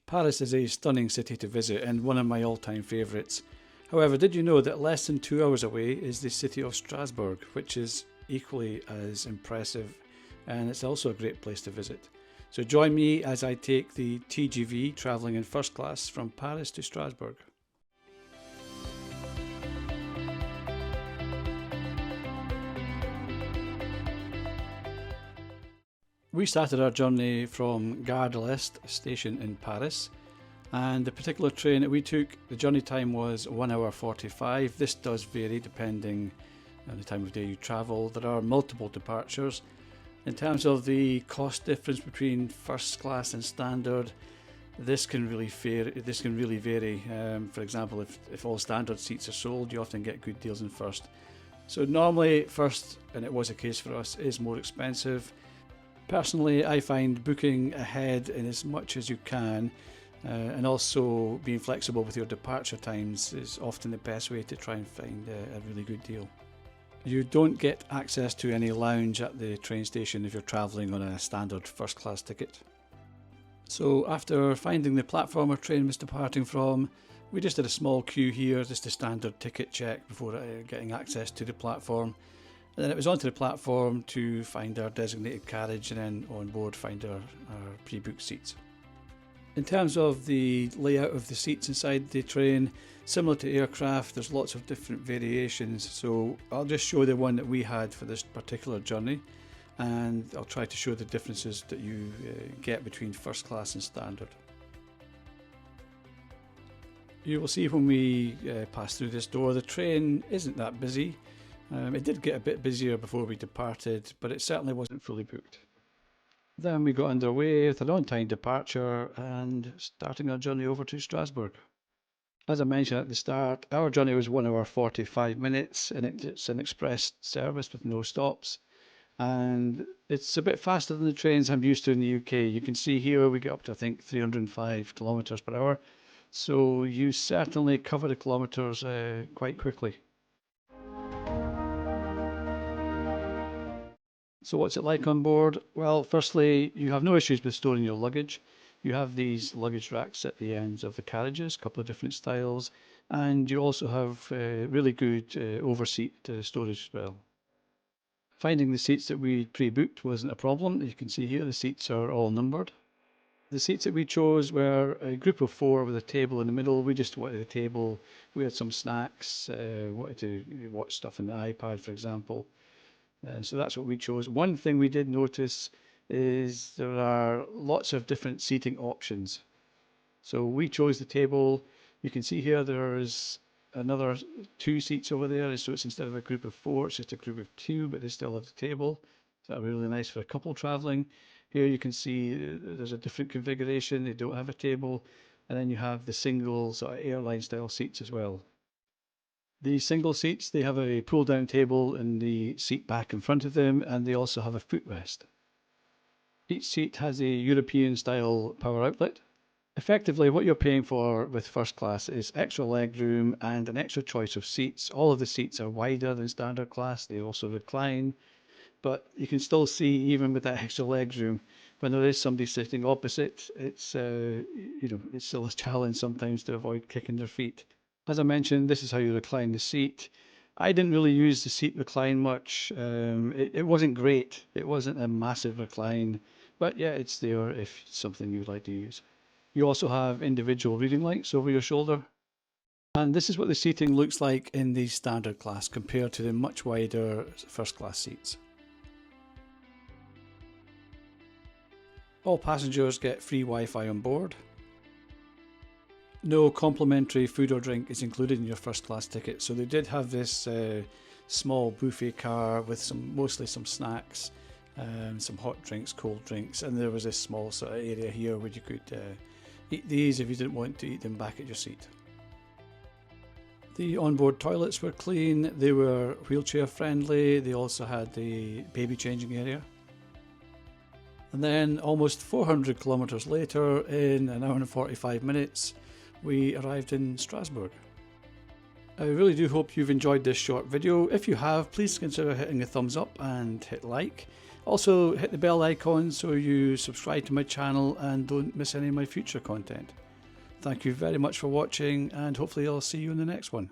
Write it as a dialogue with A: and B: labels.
A: Paris is a stunning city to visit and one of my all-time favourites. However, did you know that less than 2 hours away is the city of Strasbourg, which is equally as impressive, and it's also a great place to visit. So join me as I take the TGV travelling in first class from Paris to Strasbourg. We started our journey from Gare de l'Est station in Paris, and the particular train that we took, the journey time was 1 hour 45. This does vary depending on the time of day you travel. There are multiple departures. In terms of the cost difference between first class and standard, this can really vary. For example, if all standard seats are sold, you often get good deals in first. So normally first, and it was a case for us, is more expensive. Personally, I find booking ahead in as much as you can and also being flexible with your departure times is often the best way to try and find a really good deal. You don't get access to any lounge at the train station if you're travelling on a standard first class ticket. So after finding the platform our train was departing from, we just did a small queue here, just a standard ticket check before getting access to the platform. And then it was onto the platform to find our designated carriage and then on board find our pre-booked seats. In terms of the layout of the seats inside the train, similar to aircraft, there's lots of different variations. So I'll just show the one that we had for this particular journey, and I'll try to show the differences that you get between first class and standard. You will see when we pass through this door, the train isn't that busy. It did get a bit busier before we departed, but it certainly wasn't fully booked. Then we got underway with an on-time departure and starting our journey over to Strasbourg. As I mentioned at the start, our journey was 1 hour 45 minutes and it's an express service with no stops. And it's a bit faster than the trains I'm used to in the UK. You can see here we get up to I think 305 kilometres per hour. So you certainly cover the kilometres quite quickly. So what's it like on board? Well, firstly, you have no issues with storing your luggage. You have these luggage racks at the ends of the carriages, a couple of different styles, and you also have really good overseat storage as well. Finding the seats that we pre-booked wasn't a problem. You can see here the seats are all numbered. The seats that we chose were a group of 4 with a table in the middle. We just wanted a table. We had some snacks, wanted to watch stuff on the iPad, for example. So that's what we chose. One thing we did notice is there are lots of different seating options. So we chose the table. You can see here there's another 2 seats over there. So it's instead of a group of 4, it's just a group of 2, but they still have the table. So that'll be really nice for a couple traveling. Here you can see there's a different configuration. They don't have a table. And then you have the single sort of airline style seats as well. The single seats, they have a pull-down table in the seat back in front of them, and they also have a footrest. Each seat has a European-style power outlet. Effectively, what you're paying for with first class is extra legroom and an extra choice of seats. All of the seats are wider than standard class. They also recline, but you can still see, even with that extra legroom, when there is somebody sitting opposite, it's still a challenge sometimes to avoid kicking their feet. As I mentioned, this is how you recline the seat. I didn't really use the seat recline much. It wasn't great. It wasn't a massive recline, but yeah, it's there if it's something you'd like to use. You also have individual reading lights over your shoulder. And this is what the seating looks like in the standard class compared to the much wider first class seats. All passengers get free Wi-Fi on board. No complimentary food or drink is included in your first class ticket, so they did have this small buffet car with mostly some snacks, some hot drinks, cold drinks, and there was this small sort of area here where you could eat these if you didn't want to eat them back at your seat. The onboard toilets were clean, they were wheelchair friendly, they also had the baby changing area. And then almost 400 kilometres later, in an hour and 45 minutes, we arrived in Strasbourg. I really do hope you've enjoyed this short video. If you have, please consider hitting a thumbs up and hit like. Also hit the bell icon so you subscribe to my channel and don't miss any of my future content. Thank you very much for watching, and hopefully I'll see you in the next one.